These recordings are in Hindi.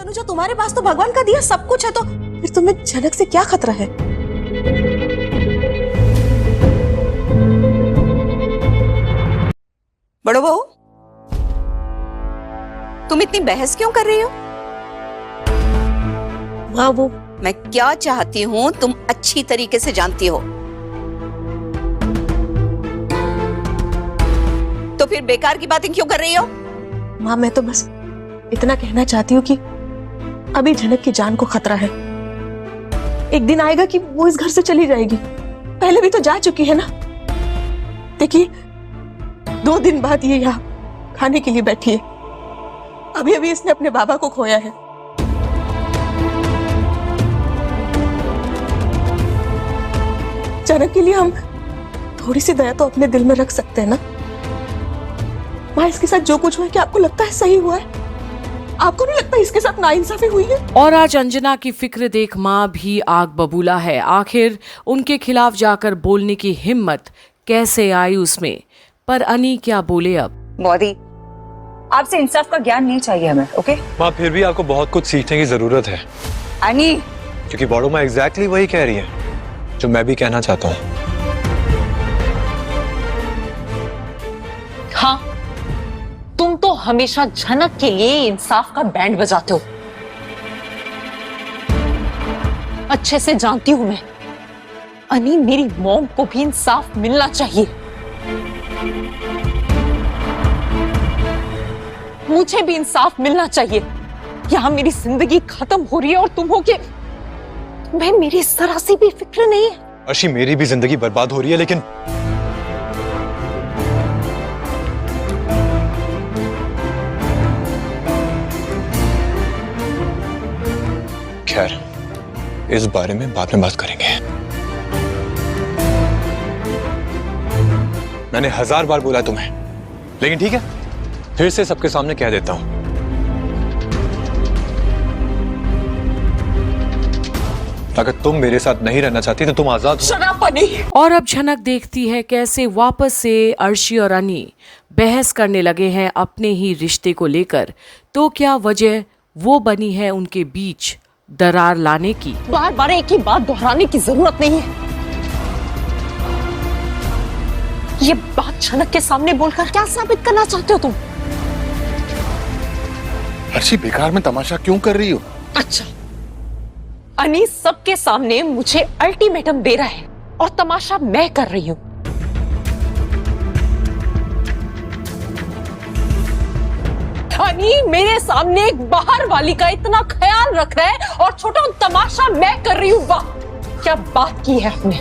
तनुजा, तुम्हारे पास तो भगवान का दिया सब कुछ है, तो फिर तुम्हें झनक से क्या खतरा है? बड़ो बहू, तुम इतनी बहस क्यों कर रही हो? माँ, वो मैं क्या चाहती हूँ तुम अच्छी तरीके से जानती हो। तो फिर बेकार की बातें क्यों कर रही हो? माँ, मैं तो बस इतना कहना चाहती हूँ कि अभी झनक की जान को खतरा है। एक दिन आएगा कि वो इस घर से चली जाएगी। पहले भी तो जा चुकी है ना। देखिए, 2 दिन बाद ये यहाँ खाने के लिए बैठी है। अभी अभी इसने अपने बाबा को खोया है। झनक के लिए हम थोड़ी सी दया तो अपने दिल में रख सकते हैं ना। माँ, इसके साथ जो कुछ हुआ है, क्या आपको लगता है सही हुआ है? आपको नहीं लगता इसके साथ नाइंसाफी हुई है? और आज अंजना की फिक्र देख माँ भी आग बबूला है। आखिर उनके खिलाफ जाकर बोलने की हिम्मत कैसे आई उसमें? पर अनी क्या बोले अब? बॉडी, आपसे इंसाफ का ज्ञान नहीं चाहिए हमें, ओके? माँ, फिर भी आपको बहुत कुछ सीखने की जरूरत है। अनी, क्योंकि बड़ो माँ एग्जैक्टली वही कह रही है जो मैं भी कहना चाहता हूँ। हाँ, तुम तो हमेशा झनक के लिए इंसाफ का बैंड बजाते हो। अच्छे से जानती हूं मैं, अनी, मेरी मॉम को भी इंसाफ मिलना चाहिए। मुझे भी इंसाफ मिलना चाहिए। यहां मेरी जिंदगी खत्म हो रही है और तुम हो के मैं, मेरी जरा सी भी फिक्र नहीं है। अर्शी, मेरी भी जिंदगी बर्बाद हो रही है, लेकिन खैर, इस बारे में बाद में बात करेंगे। मैंने 1000 बार बोला तुम्हें, लेकिन ठीक है, फिर से सबके सामने कह देता हूं। अगर तुम मेरे साथ नहीं रहना चाहती तो तुम आजाद हो। शराब बनी। और अब झनक देखती है कैसे वापस से अर्शी और अनी बहस करने लगे हैं अपने ही रिश्ते को लेकर। तो क्या वजह वो बनी है उनके बीच दरार लाने की? बार बार एक ही बात दोहराने की जरूरत नहीं है। ये बात झनक के सामने बोलकर क्या साबित करना चाहते हो तुम? अर्शी, बेकार में तमाशा क्यों कर रही हो? अच्छा, अनी सबके सामने मुझे अल्टीमेटम दे रहा है और तमाशा मैं कर रही हूं। अनी मेरे सामने एक बाहर वाली का इतना ख्याल रख रहा है और छोटा तमाशा मैं कर रही हूं। वाह, क्या बात की है आपने।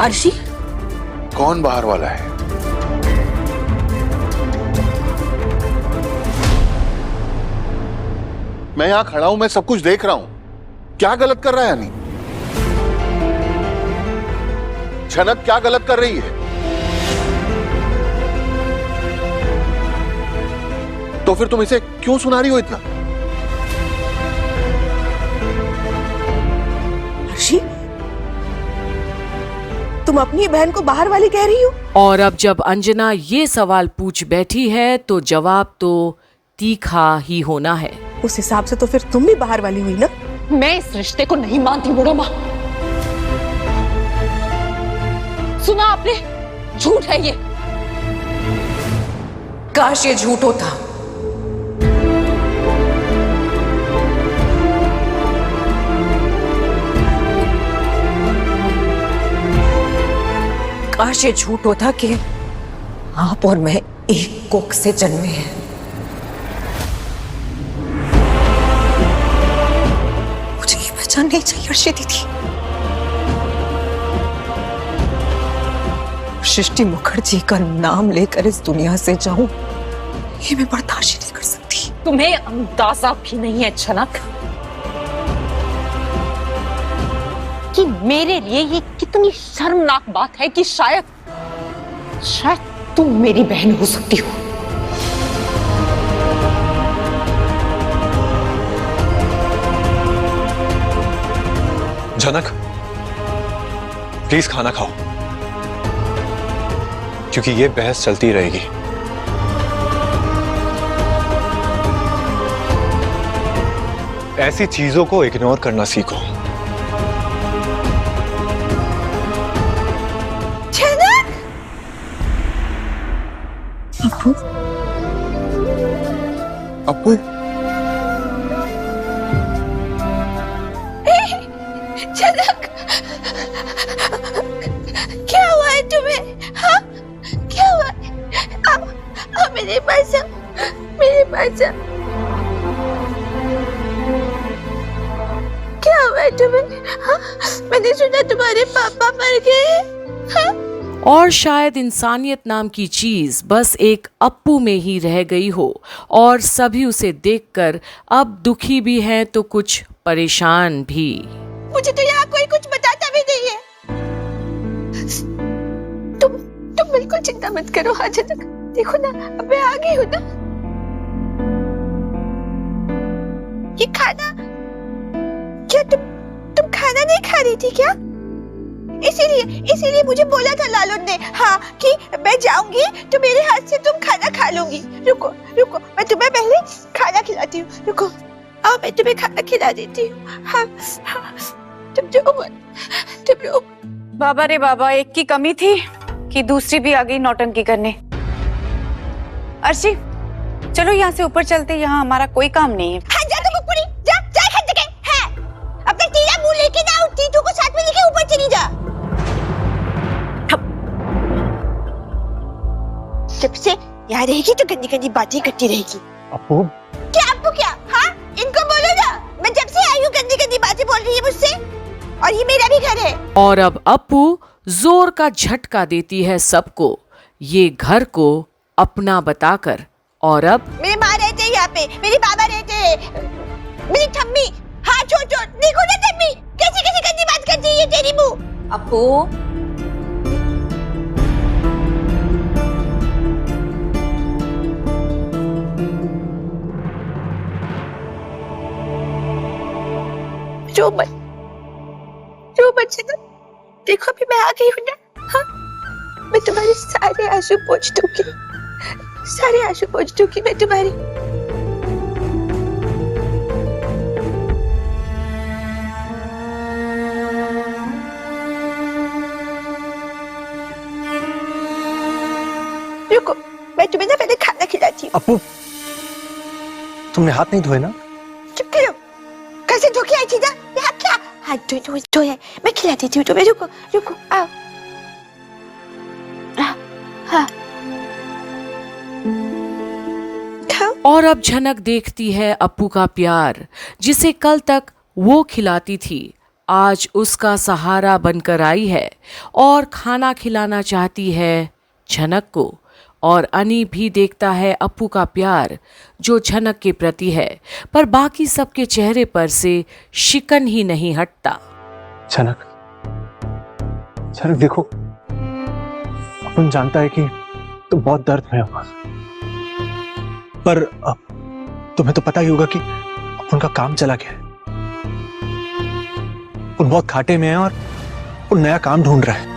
अर्शी, कौन बाहर वाला है? मैं यहां खड़ा हूं, मैं सब कुछ देख रहा हूं। क्या गलत कर रहा है अनी? झनक क्या गलत कर रही है? तो फिर तुम इसे क्यों सुना रही हो इतना? अर्शी, तुम अपनी बहन को बाहर वाली कह रही हो? और अब जब अंजना ये सवाल पूछ बैठी है तो जवाब तो तीखा ही होना है। उस हिसाब से तो फिर तुम भी बाहर वाली हुई ना। मैं इस रिश्ते को नहीं मानती बूढ़ो माँ। सुना आपने? झूठ है ये। काश ये झूठ होता। काश ये झूठ होता कि आप और मैं एक कोख से जन्मे हैं। मुझे ये पहचान नहीं चाहिए अर्शी दीदी। सृष्टि मुखर्जी का नाम लेकर इस दुनिया से जाऊं, ये मैं बर्दाश्त नहीं कर सकती। तुम्हें अंदाजा भी नहीं है झनक कि मेरे लिए ये कितनी शर्मनाक बात है कि शायद तुम मेरी बहन हो सकती हो। झनक, प्लीज खाना खाओ, क्योंकि ये बहस चलती रहेगी। ऐसी चीजों को इग्नोर करना सीखो। अप्पू, अप्पू, जनक, क्या हुआ है तुम्हें? हाँ, क्या हुआ है? आओ मेरे पास आओ, मेरे पास आओ। क्या हुआ है तुम्हें? हाँ, मैंने सुना तुम्हारे पापा मर गए। हाँ? और शायद इंसानियत नाम की चीज बस एक अप्पू में ही रह गई हो और सभी उसे देखकर अब दुखी भी हैं तो कुछ परेशान भी। मुझे तो यहाँ कोई कुछ बताता भी नहीं है। तुम बिल्कुल चिंता मत करो। हाँ जनक, देखो ना, अब मैं आ गई हूँ ना। ये खाना, क्या तुम खाना नहीं खा रही थी क्या? इसीलिए मुझे बोला था लालून ने, हाँ, कि मैं जाऊंगी तो मेरे हाथ से तुम खाना खा लूंगी। रुको, मैं तुम्हें पहले खाना खिलाती हूँ। रुको, आओ, मैं तुम्हें खाना खिला देती हूँ। हाँ, तुम जो बाबा रे बाबा, एक की कमी थी कि दूसरी भी आ गई नौटंकी करने। अर्शी, चलो यहाँ से ऊपर चलते, यहाँ हमारा कोई काम नहीं है। हाँ, जा तुम ऊपर, जा खा के है। अपना तेरा मुंह लेके ना उठती, तू को साथ में लेके ऊपर चली जा। जब से यहाँ रहेगी तो गंदी गंदी बातें करती रहेगी। अप्पू, अप्पू क्या? हाँ, इनको बोलो ना, मैं जब से आई हूँ गंदी गंदी बातें बोल रही है मुझसे, और ये मेरा भी घर है। और अब अप्पू जोर का झटका देती है सबको, ये घर को अपना बताकर। और अब मेरी माँ रहते हैं यहाँ पे, मेरे बाबा रहते हैं, मेरी ठम्मी। हाँ, छोड़, देखो ना ठम्मी, कैसी गंदी बात करती है तेरी मुँह। अप्पू, रो मत ना, देखो अभी मैं आ गई हूँ ना। हाँ, मैं तुम्हारे सारे आंसू पोंछ दूंगी, मैं तुम्हारी। रुको, मैं तुम्हें ना पहले खाना खिलाती हूँ। अप्पू, तुमने हाथ नहीं धोए ना? चुप करो, कैसे धो के आई थी ना? यहाँ क्या हाथ धो है, मैं खिला देती हूँ तुम्हें। रुको, आओ। हाँ, खाओ। और अब झनक देखती है अप्पू का प्यार, जिसे कल तक वो खिलाती थी, आज उसका सहारा बनकर आई है और खाना खिलाना चाहती है झनक को। और अनी भी देखता है अप्पू का प्यार जो झनक के प्रति है, पर बाकी सबके चेहरे पर से शिकन ही नहीं हटता। झनक देखो, अपन जानता है कि तुम बहुत दर्द में हो, पर तुम्हें तो पता ही होगा कि उनका काम चला गया है। उन बहुत घाटे में है और उन नया काम ढूंढ रहा है।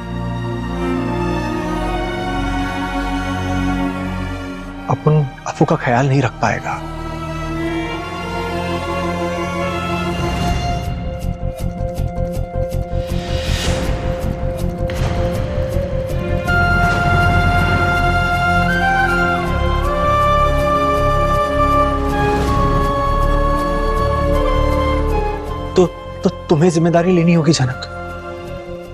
अपन अप्पू का ख्याल नहीं रख पाएगा। तो तुम्हें जिम्मेदारी लेनी होगी झनक।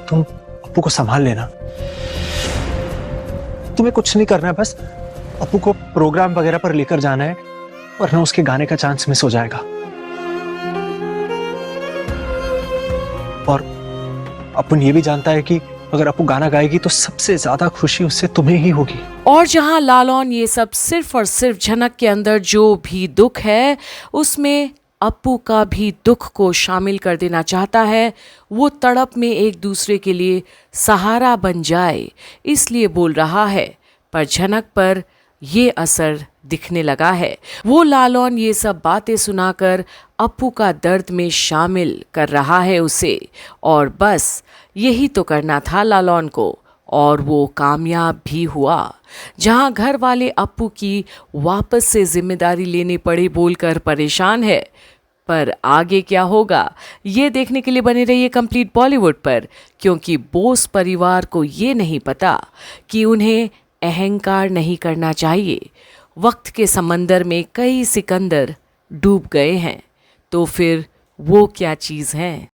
तुम अप्पू को संभाल लेना। तुम्हें कुछ नहीं करना है, बस अप्पू को प्रोग्राम वगैरह पर लेकर जाना है, वरना उसके गाने का चांस मिस हो जाएगा। और अपन ये भी जानता है कि अगर अप्पू गाना गाएगी तो सबसे ज्यादा खुशी उससे तुम्हें ही होगी। और जहां लालौन ये सब सिर्फ और सिर्फ झनक के अंदर जो भी दुख है उसमें अप्पू का भी दुख को शामिल कर देना चाहता है, वो तड़प में एक दूसरे के लिए सहारा बन जाए इसलिए बोल रहा है, पर झनक पर ये असर दिखने लगा है। वो लालौन ये सब बातें सुनाकर अप्पू का दर्द में शामिल कर रहा है उसे, और बस यही तो करना था लालौन को, और वो कामयाब भी हुआ। जहां घर वाले अप्पू की वापस से जिम्मेदारी लेने पड़े बोलकर परेशान है, पर आगे क्या होगा ये देखने के लिए बने रहिए कंप्लीट बॉलीवुड पर, क्योंकि बोस परिवार को ये नहीं पता कि उन्हें अहंकार नहीं करना चाहिए। वक्त के समंदर में कई सिकंदर डूब गए हैं, तो फिर वो क्या चीज़ है।